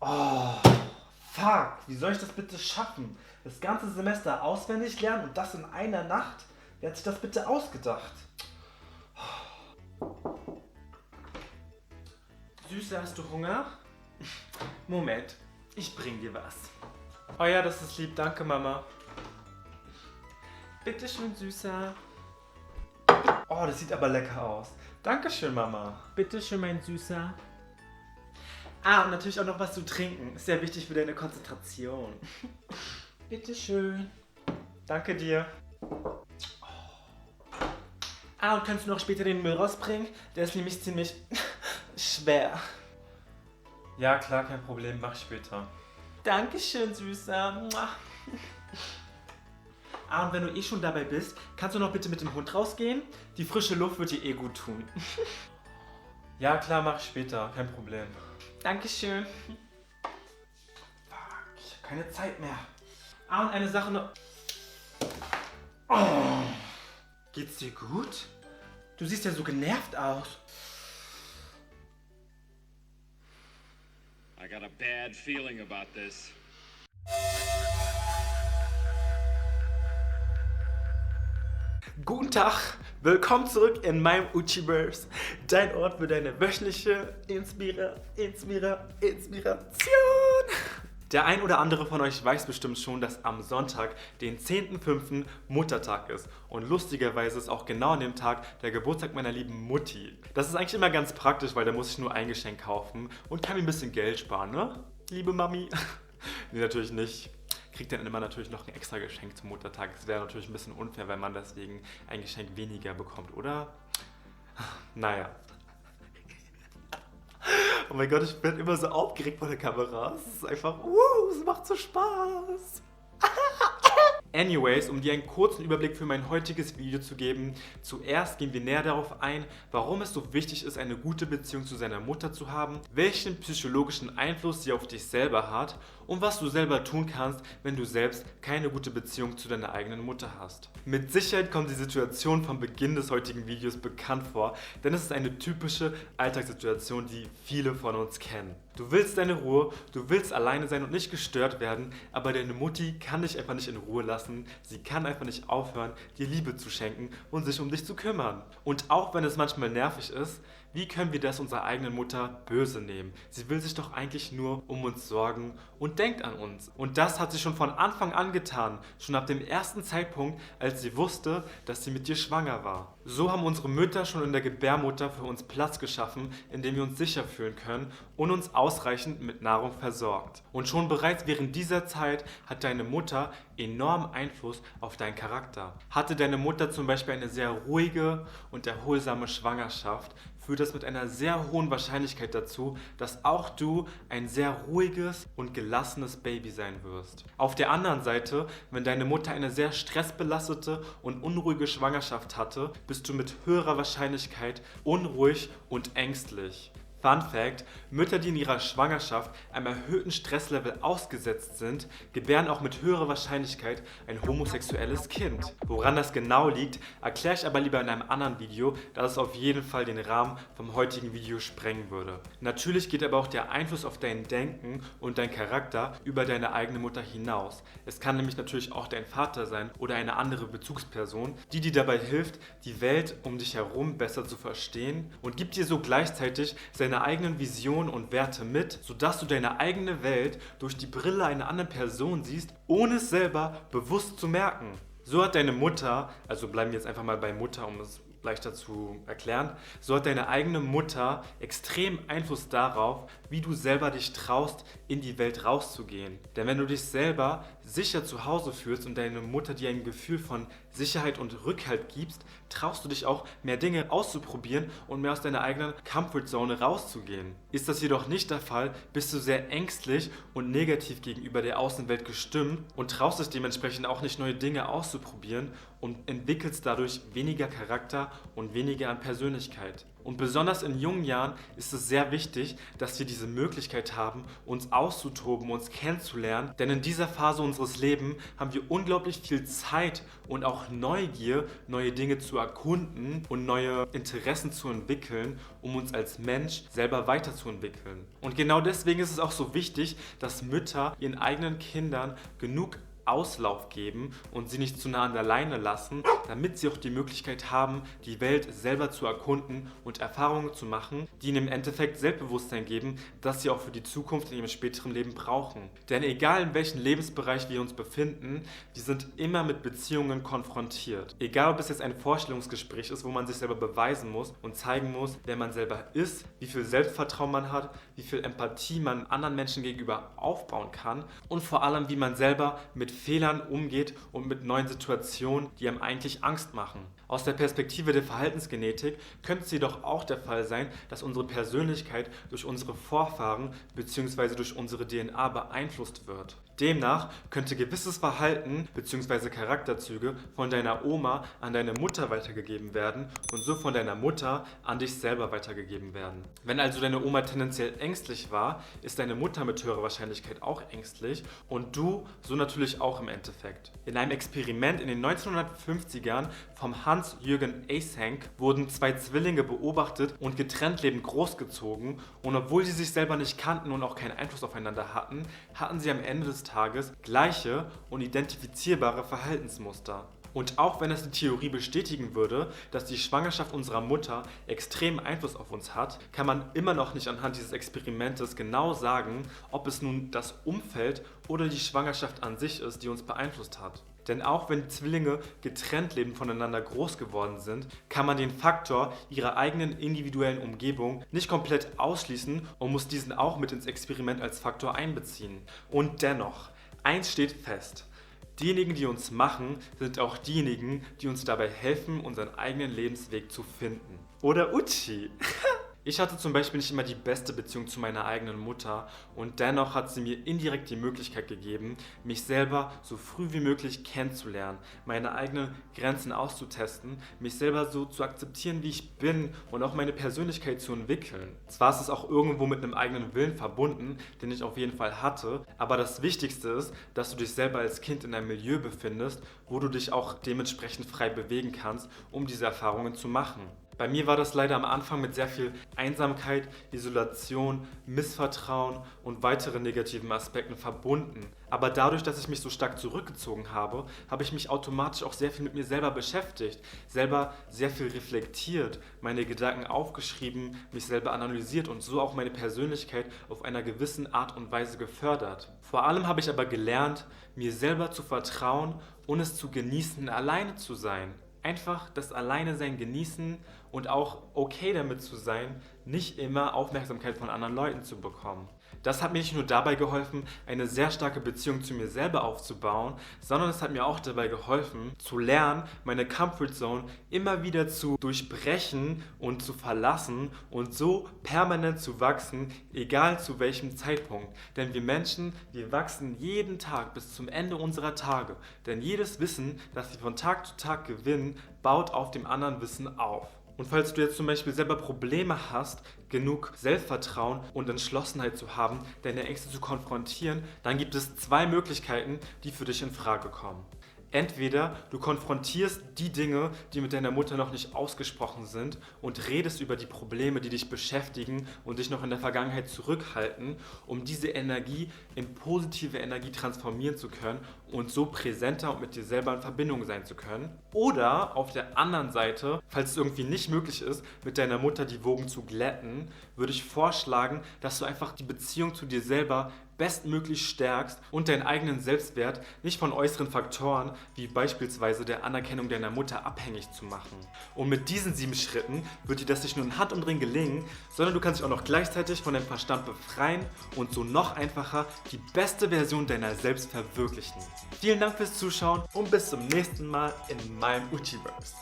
Oh, fuck. Wie soll ich das bitte schaffen? Das ganze Semester auswendig lernen und das in einer Nacht? Wer hat sich das bitte ausgedacht? Süße, hast du Hunger? Moment, ich bring dir was. Oh ja, das ist lieb. Danke, Mama. Bitteschön, Süßer. Oh, das sieht aber lecker aus. Dankeschön, Mama. Bitteschön, mein Süßer. Ah, und natürlich auch noch was zu trinken. Ist sehr wichtig für deine Konzentration. Bitteschön. Danke dir. Ah, und kannst du noch später den Müll rausbringen? Der ist nämlich ziemlich schwer. Ja, klar, kein Problem. Mach ich später. Dankeschön, Süßer. Ah, und wenn du eh schon dabei bist, kannst du noch bitte mit dem Hund rausgehen? Die frische Luft wird dir eh gut tun. Ja, klar, mach ich später. Kein Problem. Dankeschön. Fuck, ich hab keine Zeit mehr. Ah, und eine Sache noch. Oh. Geht's dir gut? Du siehst ja so genervt aus. I got a bad feeling about this. Guten Tag, willkommen zurück in meinem Uchiverse, dein Ort für deine wöchentliche Inspiration. Der ein oder andere von euch weiß bestimmt schon, dass am Sonntag, den 10.05. Muttertag ist. Und lustigerweise ist auch genau an dem Tag der Geburtstag meiner lieben Mutti. Das ist eigentlich immer ganz praktisch, weil da muss ich nur ein Geschenk kaufen und kann mir ein bisschen Geld sparen, ne? Liebe Mami. Nee, natürlich nicht. Kriegt dann immer natürlich noch ein extra Geschenk zum Muttertag. Es wäre natürlich ein bisschen unfair, wenn man deswegen ein Geschenk weniger bekommt, oder? Naja. Oh mein Gott, ich bin immer so aufgeregt vor der Kamera. Es ist einfach, es macht so Spaß. Anyways, um dir einen kurzen Überblick für mein heutiges Video zu geben, zuerst gehen wir näher darauf ein, warum es so wichtig ist, eine gute Beziehung zu seiner Mutter zu haben, welchen psychologischen Einfluss sie auf dich selber hat und was du selber tun kannst, wenn du selbst keine gute Beziehung zu deiner eigenen Mutter hast. Mit Sicherheit kommt die Situation vom Beginn des heutigen Videos bekannt vor, denn es ist eine typische Alltagssituation, die viele von uns kennen. Du willst deine Ruhe, du willst alleine sein und nicht gestört werden, aber deine Mutti kann dich einfach nicht in Ruhe lassen. Sie kann einfach nicht aufhören, dir Liebe zu schenken und sich um dich zu kümmern. Und auch wenn es manchmal nervig ist, wie können wir das unserer eigenen Mutter böse nehmen? Sie will sich doch eigentlich nur um uns sorgen und denkt an uns. Und das hat sie schon von Anfang an getan, schon ab dem ersten Zeitpunkt, als sie wusste, dass sie mit dir schwanger war. So haben unsere Mütter schon in der Gebärmutter für uns Platz geschaffen, in dem wir uns sicher fühlen können und uns ausreichend mit Nahrung versorgt. Und schon bereits während dieser Zeit hat deine Mutter enormen Einfluss auf deinen Charakter. Hatte deine Mutter zum Beispiel eine sehr ruhige und erholsame Schwangerschaft, führt das mit einer sehr hohen Wahrscheinlichkeit dazu, dass auch du ein sehr ruhiges und gelassenes Baby sein wirst. Auf der anderen Seite, wenn deine Mutter eine sehr stressbelastete und unruhige Schwangerschaft hatte, bist du mit höherer Wahrscheinlichkeit unruhig und ängstlich. Fun Fact: Mütter, die in ihrer Schwangerschaft einem erhöhten Stresslevel ausgesetzt sind, gebären auch mit höherer Wahrscheinlichkeit ein homosexuelles Kind. Woran das genau liegt, erkläre ich aber lieber in einem anderen Video, da es auf jeden Fall den Rahmen vom heutigen Video sprengen würde. Natürlich geht aber auch der Einfluss auf dein Denken und dein Charakter über deine eigene Mutter hinaus. Es kann nämlich natürlich auch dein Vater sein oder eine andere Bezugsperson, die dir dabei hilft, die Welt um dich herum besser zu verstehen und gibt dir so gleichzeitig deine eigenen Visionen und Werte mit, sodass du deine eigene Welt durch die Brille einer anderen Person siehst, ohne es selber bewusst zu merken. So hat deine Mutter, also bleiben wir jetzt einfach mal bei Mutter, um es leichter zu erklären, so hat deine eigene Mutter extrem Einfluss darauf, wie du selber dich traust, in die Welt rauszugehen. Denn wenn du dich selber sicher zu Hause fühlst und deine Mutter dir ein Gefühl von Sicherheit und Rückhalt gibst, traust du dich auch, mehr Dinge auszuprobieren und mehr aus deiner eigenen Comfortzone rauszugehen. Ist das jedoch nicht der Fall, bist du sehr ängstlich und negativ gegenüber der Außenwelt gestimmt und traust dich dementsprechend auch nicht, neue Dinge auszuprobieren und entwickelst dadurch weniger Charakter und weniger an Persönlichkeit. Und besonders in jungen Jahren ist es sehr wichtig, dass wir diese Möglichkeit haben, uns auszutoben, uns kennenzulernen. Denn in dieser Phase unseres Lebens haben wir unglaublich viel Zeit und auch Neugier, neue Dinge zu erkunden und neue Interessen zu entwickeln, um uns als Mensch selber weiterzuentwickeln. Und genau deswegen ist es auch so wichtig, dass Mütter ihren eigenen Kindern genug Auslauf geben und sie nicht zu nah an der Leine lassen, damit sie auch die Möglichkeit haben, die Welt selber zu erkunden und Erfahrungen zu machen, die ihnen im Endeffekt Selbstbewusstsein geben, das sie auch für die Zukunft in ihrem späteren Leben brauchen. Denn egal in welchem Lebensbereich wir uns befinden, wir sind immer mit Beziehungen konfrontiert. Egal ob es jetzt ein Vorstellungsgespräch ist, wo man sich selber beweisen muss und zeigen muss, wer man selber ist, wie viel Selbstvertrauen man hat, wie viel Empathie man anderen Menschen gegenüber aufbauen kann und vor allem, wie man selber mit Fehlern umgeht und mit neuen Situationen, die einem eigentlich Angst machen. Aus der Perspektive der Verhaltensgenetik könnte es jedoch auch der Fall sein, dass unsere Persönlichkeit durch unsere Vorfahren bzw. durch unsere DNA beeinflusst wird. Demnach könnte gewisses Verhalten bzw. Charakterzüge von deiner Oma an deine Mutter weitergegeben werden und so von deiner Mutter an dich selber weitergegeben werden. Wenn also deine Oma tendenziell ängstlich war, ist deine Mutter mit höherer Wahrscheinlichkeit auch ängstlich und du so natürlich auch im Endeffekt. In einem Experiment in den 1950ern vom Hans-Jürgen Eysenck wurden 2 Zwillinge beobachtet und getrennt lebend großgezogen und obwohl sie sich selber nicht kannten und auch keinen Einfluss aufeinander hatten, hatten sie am Ende des Tages gleiche und identifizierbare Verhaltensmuster. Und auch wenn es die Theorie bestätigen würde, dass die Schwangerschaft unserer Mutter extremen Einfluss auf uns hat, kann man immer noch nicht anhand dieses Experimentes genau sagen, ob es nun das Umfeld oder die Schwangerschaft an sich ist, die uns beeinflusst hat. Denn auch wenn die Zwillinge getrennt lebend voneinander groß geworden sind, kann man den Faktor ihrer eigenen individuellen Umgebung nicht komplett ausschließen und muss diesen auch mit ins Experiment als Faktor einbeziehen. Und dennoch, eins steht fest: Diejenigen, die uns machen, sind auch diejenigen, die uns dabei helfen, unseren eigenen Lebensweg zu finden. Oder Uchi! Ich hatte zum Beispiel nicht immer die beste Beziehung zu meiner eigenen Mutter und dennoch hat sie mir indirekt die Möglichkeit gegeben, mich selber so früh wie möglich kennenzulernen, meine eigenen Grenzen auszutesten, mich selber so zu akzeptieren, wie ich bin und auch meine Persönlichkeit zu entwickeln. Zwar ist es auch irgendwo mit einem eigenen Willen verbunden, den ich auf jeden Fall hatte, aber das Wichtigste ist, dass du dich selber als Kind in einem Milieu befindest, wo du dich auch dementsprechend frei bewegen kannst, um diese Erfahrungen zu machen. Bei mir war das leider am Anfang mit sehr viel Einsamkeit, Isolation, Missvertrauen und weiteren negativen Aspekten verbunden. Aber dadurch, dass ich mich so stark zurückgezogen habe, habe ich mich automatisch auch sehr viel mit mir selber beschäftigt, selber sehr viel reflektiert, meine Gedanken aufgeschrieben, mich selber analysiert und so auch meine Persönlichkeit auf einer gewissen Art und Weise gefördert. Vor allem habe ich aber gelernt, mir selber zu vertrauen und es zu genießen, alleine zu sein. Einfach das Alleinesein genießen und auch okay damit zu sein, nicht immer Aufmerksamkeit von anderen Leuten zu bekommen. Das hat mir nicht nur dabei geholfen, eine sehr starke Beziehung zu mir selber aufzubauen, sondern es hat mir auch dabei geholfen, zu lernen, meine Comfortzone immer wieder zu durchbrechen und zu verlassen und so permanent zu wachsen, egal zu welchem Zeitpunkt. Denn wir Menschen, wir wachsen jeden Tag bis zum Ende unserer Tage. Denn jedes Wissen, das wir von Tag zu Tag gewinnen, baut auf dem anderen Wissen auf. Und falls du jetzt zum Beispiel selber Probleme hast, genug Selbstvertrauen und Entschlossenheit zu haben, deine Ängste zu konfrontieren, dann gibt es 2 Möglichkeiten, die für dich in Frage kommen. Entweder du konfrontierst die Dinge, die mit deiner Mutter noch nicht ausgesprochen sind und redest über die Probleme, die dich beschäftigen und dich noch in der Vergangenheit zurückhalten, um diese Energie in positive Energie transformieren zu können und so präsenter und mit dir selber in Verbindung sein zu können. Oder auf der anderen Seite, falls es irgendwie nicht möglich ist, mit deiner Mutter die Wogen zu glätten, würde ich vorschlagen, dass du einfach die Beziehung zu dir selber bestmöglich stärkst und deinen eigenen Selbstwert nicht von äußeren Faktoren wie beispielsweise der Anerkennung deiner Mutter abhängig zu machen. Und mit diesen 7 Schritten wird dir das nicht nur in Handumdrehen gelingen, sondern du kannst dich auch noch gleichzeitig von deinem Verstand befreien und so noch einfacher die beste Version deiner selbst verwirklichen. Vielen Dank fürs Zuschauen und bis zum nächsten Mal in meinem Uchiverse.